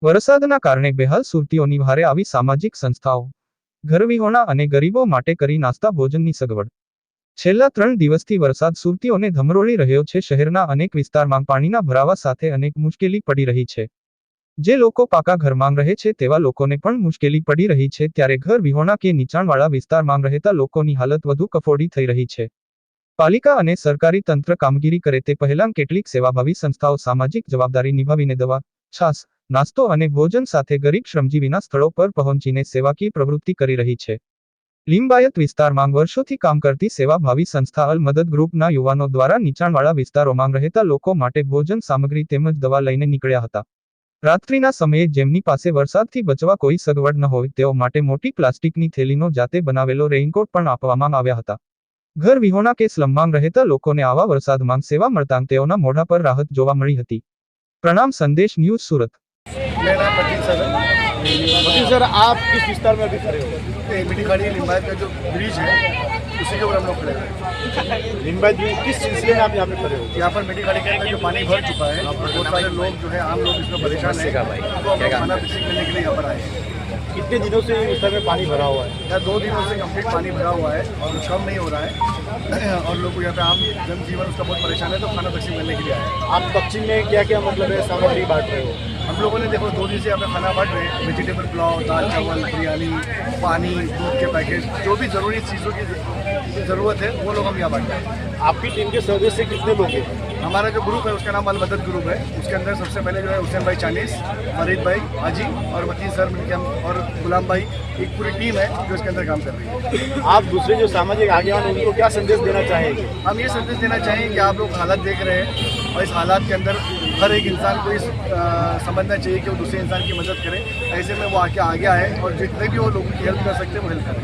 વરસાદના કારણે બેહાલ સુરતીઓની ભારે આવી સામાજિક સંસ્થાઓ ઘરવિહોણા અને ગરીબો માટે કરી નાસ્તા ભોજનની સગવડ। છેલ્લા 3 દિવસથી વરસાદ સુરતીઓને ધમરોળી રહ્યો છે। શહેરના અનેક વિસ્તારમાં પાણીના ભરાવા સાથે અનેક મુશ્કેલી પડી રહી છે। જે લોકો પાકા ઘરમાં રહે છે તેવા લોકોને પણ મુશ્કેલી પડી રહી છે, ત્યારે ઘર વિહોણા કે નીચાણવાળા વિસ્તારમાં રહેતા લોકોની હાલત વધુ કફોડી થઈ રહી છે। પાલિકા અને સરકારી તંત્ર કામગીરી કરે તે પહેલાં કેટલીક સેવાભાવી સંસ્થાઓ સામાજિક જવાબદારી નિભાવીને દવા, છાસ, નાસ્તો અને ભોજન સાથે ગરીબ શ્રમજીવીના સ્થળો પર પહોંચીને સેવાકીય પ્રવૃત્તિ કરી રહી છે। લિંબાયત વિસ્તારમાં વર્ષોથી કામ કરતી સેવાભાવી સંસ્થા અલ મદદ ગ્રુપના યુવાનો દ્વારા નીચાણવાળા વિસ્તારોમાં રહેતા લોકો માટે ભોજન સામગ્રી તેમજ દવા લઈને નીકળ્યા હતા। રાત્રિના સમયે જેમની પાસે વરસાદથી બચવા કોઈ સગવડ ન હોય તેઓ માટે મોટી પ્લાસ્ટિકની થેલીનો જાતે બનાવેલો રેઇનકોટ પણ આપવામાં આવ્યા હતા। ઘર વિહોણા કે સ્લમમાં રહેતા લોકોને આવા વરસાદમાં સેવા મળતાં તેઓના મોઢા પર રાહત જોવા મળી હતી। प्रणाम संदेश न्यूज सूरत। मेरा नाम मतीन सर, आप किस विस्तार में अभी खड़े हो? मीठी खाड़ी लिंबायत का जो ब्रिज है उसी के ऊपर हम लोग खड़े हैं। लिंबायत ब्रिज किस सिलसिले में आप यहाँ पे खड़े हो? यहाँ पर मीठी खाड़ी के अंदर जो पानी भर चुका है, बहुत सारे लोग जो है आम लोग इसमें परेशान है, तो हम खाना रिसीव करने के लिए यहाँ पर आए हैं। कितने दिनों से विस्तार में पानी भरा हुआ है? यहाँ 2 दिनों से कंप्लीट पानी भरा हुआ है और कम नहीं हो रहा है और लोग यहाँ पे आम जनजीवन उसका बहुत परेशान है, तो खाना तकसीम करने के लिए आए हैं। आप तकसीम में क्या क्या मतलब है सामग्री बांट रहे हो? हम लोगों ने देखो 2 दिन से यहाँ पे खाना बांट रहे हैं। वेजिटेबल पुलाव, दाल चावल, बिरयानी, पानी, दूध के पैकेट, जो भी ज़रूरी चीज़ों की ज़रूरत है वो लोग हम यहाँ बांट रहे हैं। आपकी टीम के सदस्य कितने लोग हैं? हमारा जो ग्रुप है उसका नाम अल मदद ग्रुप है। उसके अंदर सबसे पहले जो है हुसैन भाई चानीस, फरीद भाई, हाजी और मतीन सर मिलकर हम और गुलाम भाई, एक पूरी टीम है जो इसके अंदर काम कर रही है। आप दूसरे जो सामाजिक आगेवान हैं उनको क्या संदेश देना चाहेंगे? हम ये संदेश देना चाहेंगे कि आप लोग हालात देख रहे हैं और इस हालात के अंदर हर एक इंसान को इस समझना चाहिए कि वो दूसरे इंसान की मदद करे। ऐसे में वो आके आगे आए और जितने भी वो लोगों की हेल्प कर सकते हैं वो हेल्प करें।